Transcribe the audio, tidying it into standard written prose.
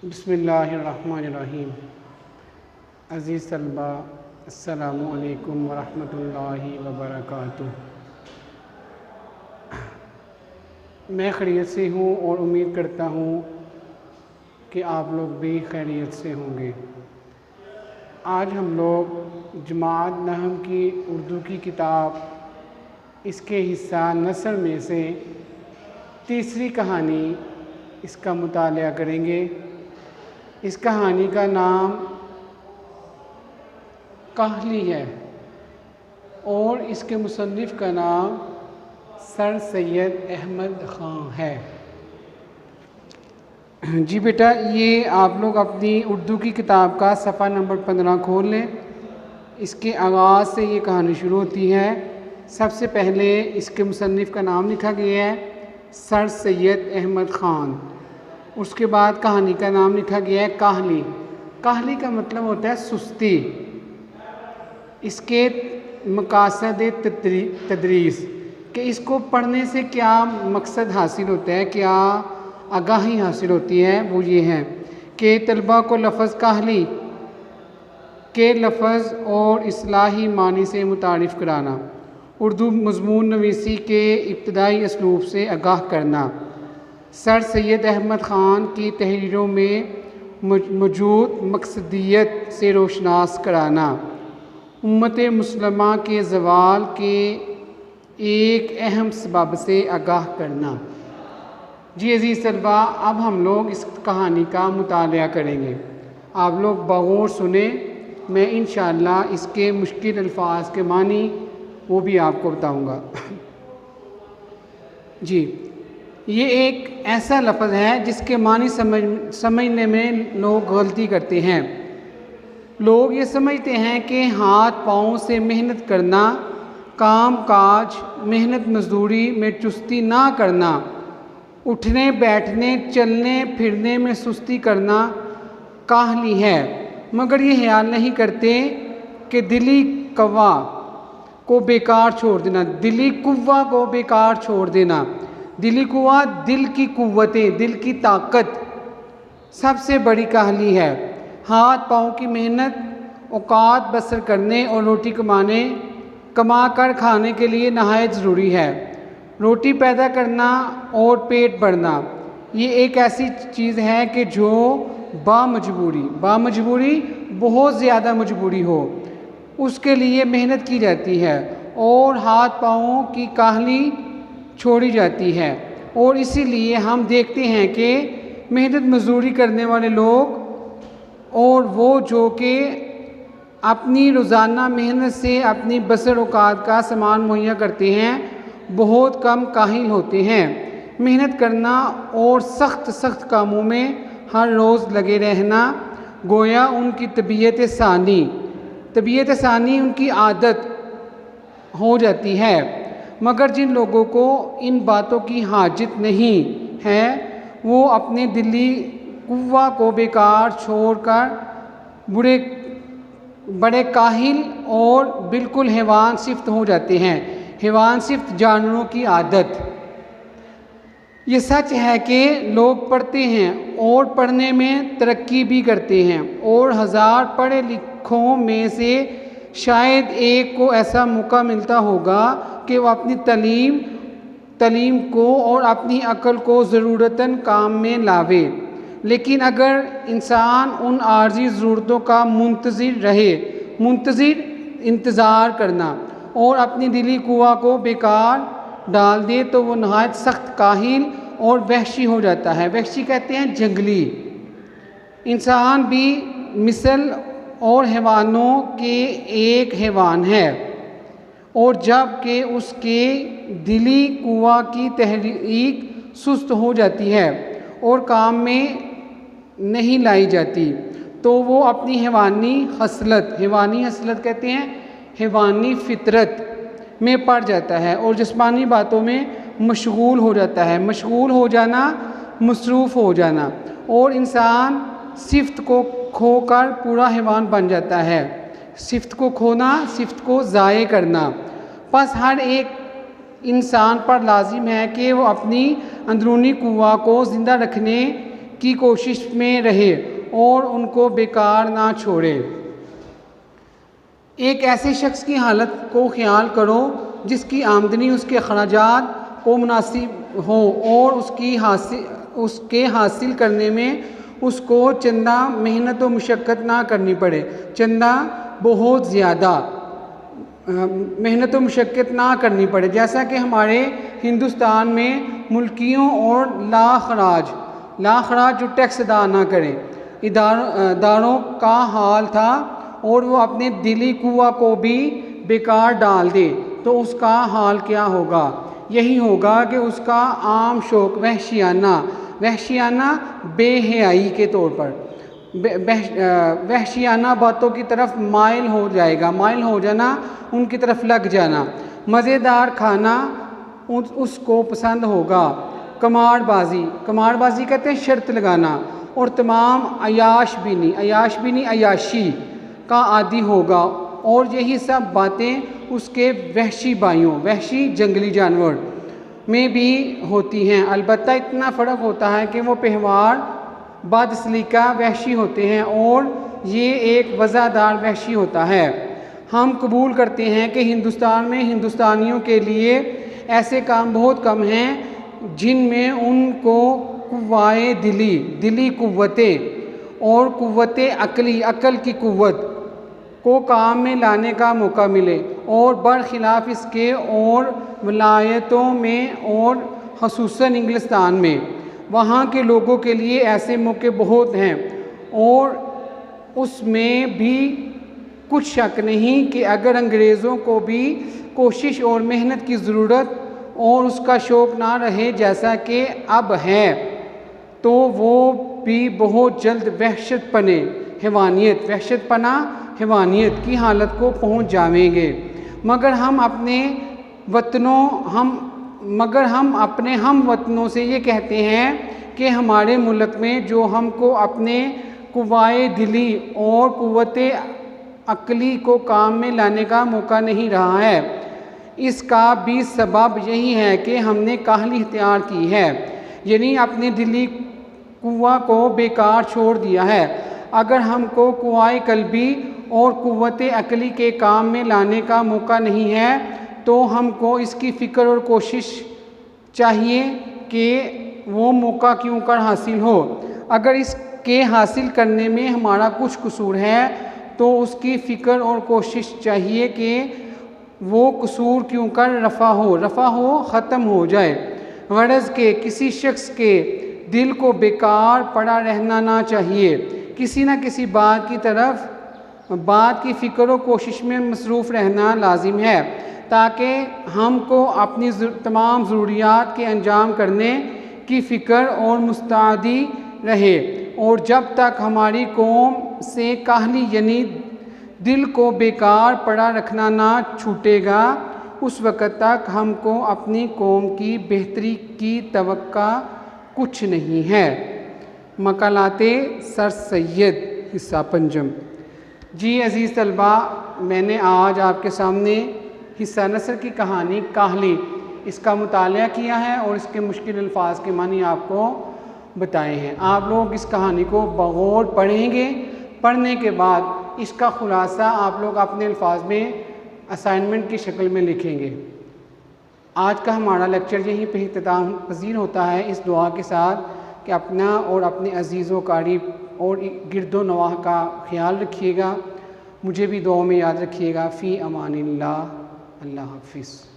बिस्मिल्लाहिर्रहमानिर्रहीम। अज़ीज़ तलबा, अस्सलामु अलैकुम वरहमतुल्लाहि वबरकातुह। मैं खैरियत से हूँ और उम्मीद करता हूँ कि आप लोग भी खैरियत से होंगे। आज हम लोग जमात नहम की उर्दू की किताब इसके हिस्सा नस्र में से तीसरी कहानी इसका मुतालिया करेंगे। इस कहानी का नाम कहली है और इसके मुसन्निफ़ का नाम सर सैयद अहमद ख़ान है। जी बेटा, ये आप लोग अपनी उर्दू की किताब का सफ़ा नंबर 15 खोल लें। इसके आगाज़ से ये कहानी शुरू होती है। सबसे पहले इसके मुसन्निफ़ का नाम लिखा गया है सर सैयद अहमद ख़ान। उसके बाद कहानी का नाम लिखा गया है कहली। कहली का मतलब होता है सुस्ती। इसके मकासद तदरीस कि इसको पढ़ने से क्या मकसद हासिल होता है, क्या आगाही हासिल होती है, वो ये है कि तलबा को लफ़्ज़ कहली के लफ़्ज़ और इस्लाही मानी से मुतारिफ़ कराना, उर्दू मज़मून नवीसी के इब्तदाई असलूब से आगाह करना, सर सैयद अहमद ख़ान की तहरीरों में मौजूद मकसदियत से रोशनास कराना, उम्मत मुस्लिमा के ज़वाल के एक अहम सबब से आगाह करना। जी अज़ीज़ तलबा, अब हम लोग इस कहानी का मुतालिया करेंगे। आप लोग बगौर सुने। मैं इंशाअल्लाह इसके मुश्किल अल्फाज के मानी वो भी आपको बताऊंगा। जी, ये एक ऐसा लफ्ज़ है जिसके मानी समझने में लोग गलती करते हैं। लोग ये समझते हैं कि हाथ पाँव से मेहनत करना, काम काज मेहनत मजदूरी में चुस्ती ना करना, उठने बैठने चलने फिरने में सुस्ती करना कहली है, मगर ये ख्याल नहीं करते कि दिली कव्वा को बेकार छोड़ देना, दिली कुव्वा को बेकार छोड़ देना। दिली कुव्वा दिल की कुव्वतें, दिल की ताकत सबसे बड़ी कहली है। हाथ पाँव की मेहनत औकात बसर करने और रोटी कमा कर खाने के लिए नहायत ज़रूरी है। रोटी पैदा करना और पेट भरना ये एक ऐसी चीज़ है कि जो बामजबूरी बहुत ज़्यादा मजबूरी हो उसके लिए मेहनत की जाती है और हाथ पाँवों की काहली छोड़ी जाती है। और इसीलिए हम देखते हैं कि मेहनत मजदूरी करने वाले लोग और वो जो कि अपनी रोज़ाना मेहनत से अपनी बसर औकात का सामान मुहैया करते हैं बहुत कम काहिल होते हैं। मेहनत करना और सख्त कामों में हर रोज़ लगे रहना गोया उनकी तबीयत सानी उनकी आदत हो जाती है। मगर जिन लोगों को इन बातों की हाजत नहीं है वो अपने दिली कुव्वा को बेकार छोड़कर बड़े काहिल और बिल्कुल हैवान सिफ्त हो जाते हैं। हैवान सिफ्त जानवरों की आदत। ये सच है कि लोग पढ़ते हैं और पढ़ने में तरक्की भी करते हैं और हज़ार पढ़े लिखों में से शायद एक को ऐसा मौका मिलता होगा कि वो अपनी तालीम को और अपनी अक्ल को ज़रूरतन काम में लावे। लेकिन अगर इंसान उन आर्जी ज़रूरतों का इंतज़ार करना और अपनी दिली कुव्वा को बेकार डाल दे तो वो नहायत सख्त काहिल और वहशी हो जाता है। वहशी कहते हैं जंगली। इंसान भी मिसल और हैवानों के एक हैवान है और जब कि उसके दिली कुव्वा की तहरीक सुस्त हो जाती है और काम में नहीं लाई जाती तो वो अपनी हैवानी हसलत कहते हैं हैवानी फितरत में पड़ जाता है और जिस्मानी बातों में मशगूल हो जाता है। मशगूल हो जाना, मसरूफ़ हो जाना, और इंसान सिफ्त को खोकर पूरा हैवान बन जाता है। सिफ्त को खोना, सिफ्त को ज़ाये करना। बस हर एक इंसान पर लाजिम है कि वो अपनी अंदरूनी कुव्वा को ज़िंदा रखने की कोशिश में रहे और उनको बेकार ना छोड़े। एक ऐसे शख्स की हालत को ख्याल करो जिसकी आमदनी उसके अखराजात को मुनासिब हो और उसके हासिल करने में उसको चंदा मेहनत व मुशक्क़त ना करनी पड़े, चंदा बहुत ज़्यादा मेहनत व मुशक्क़त ना करनी पड़े। जैसा कि हमारे हिंदुस्तान में मुल्कियों और लाखराज जो टैक्स अदा ना करें इदारों का हाल था और वो अपने दिली कुआ को भी बेकार डाल दे तो उसका हाल क्या होगा? यही होगा कि उसका आम शौक वहशियाना बेहयाई के तौर पर वहशियाना बातों की तरफ माइल हो जाएगा। माइल हो जाना, उनकी तरफ लग जाना। मज़ेदार खाना उसको पसंद होगा। कमारबाजी कहते हैं शर्त लगाना। और तमाम अयाशी का आदी होगा। और यही सब बातें उसके वहशी जंगली जानवर में भी होती हैं। अलबत्ता इतना फ़र्क होता है कि वो पहवार बदसलीका वहशी होते हैं और ये एक वज़ादार वहशी होता है। हम कबूल करते हैं कि हिंदुस्तान में हिंदुस्तानियों के लिए ऐसे काम बहुत कम हैं जिनमें उनको कुव्वाए दिली कुव्वतें और कुव्वते अकल की कुव्वत को काम में लाने का मौका मिले। और बरखिलाफ़ इसके और वलायतों में और ख़ुसूसन इंग्लिस्तान में वहाँ के लोगों के लिए ऐसे मौके बहुत हैं और उसमें भी कुछ शक नहीं कि अगर अंग्रेज़ों को भी कोशिश और मेहनत की ज़रूरत और उसका शौक़ ना रहे जैसा कि अब है तो वो भी बहुत जल्द हैवानियत की हालत को पहुंच जाएंगे। मगर हम अपने हम वतनों से ये कहते हैं कि हमारे मुल्क में जो हमको अपने कुव्वाए दिली और कुव्वते अकली को काम में लाने का मौका नहीं रहा है। इसका भी सबब यही है कि हमने काहली इख्तियार की है, यानी अपने दिली कुव्वा को बेकार छोड़ दिया है। अगर हमको कुव्वाए कल्बी और कुव्वते अकली के काम में लाने का मौका नहीं है तो हमको इसकी फ़िक्र और कोशिश चाहिए कि वो मौका क्यों कर हासिल हो। अगर इसके हासिल करने में हमारा कुछ कसूर है तो उसकी फ़िक्र और कोशिश चाहिए कि वो कसूर क्यों कर रफ़ा हो ख़त्म हो जाए। गरज़ के किसी शख्स के दिल को बेकार पड़ा रहना ना चाहिए। किसी न किसी बात की फ़िक्र और कोशिश में मसरूफ़ रहना लाजिम है ताकि हमको अपनी तमाम ज़रूरियात के अंजाम करने की फ़िक्र और मुस्तैदी रहे। और जब तक हमारी कौम से काहली यानी दिल को बेकार पड़ा रखना ना छूटेगा उस वक़्त तक हमको अपनी कौम की बेहतरी की तवक्का कुछ नहीं है। मकालाते सर सैयद हिस्सा पंजम। जी अज़ीज़ तलबा, मैंने आज आपके सामने हिस्सा नसर की कहानी काहली इसका मुतालिया किया है और इसके मुश्किल अल्फाज के मानी आपको बताए हैं। आप लोग इस कहानी को बगौर पढ़ेंगे। पढ़ने के बाद इसका ख़ुलासा आप लोग अपने अल्फाज में असाइनमेंट की शक्ल में लिखेंगे। आज का हमारा लेक्चर यहीं पे इख्तिताम पज़ीर होता है इस दुआ के साथ कि अपना और अपने अज़ीज़ों क़रीब और गिरदो नवाह का ख्याल रखिएगा। मुझे भी दुआ में याद रखिएगा। फ़ी अमानिल्लाह। अल्लाह हाफ़िज़।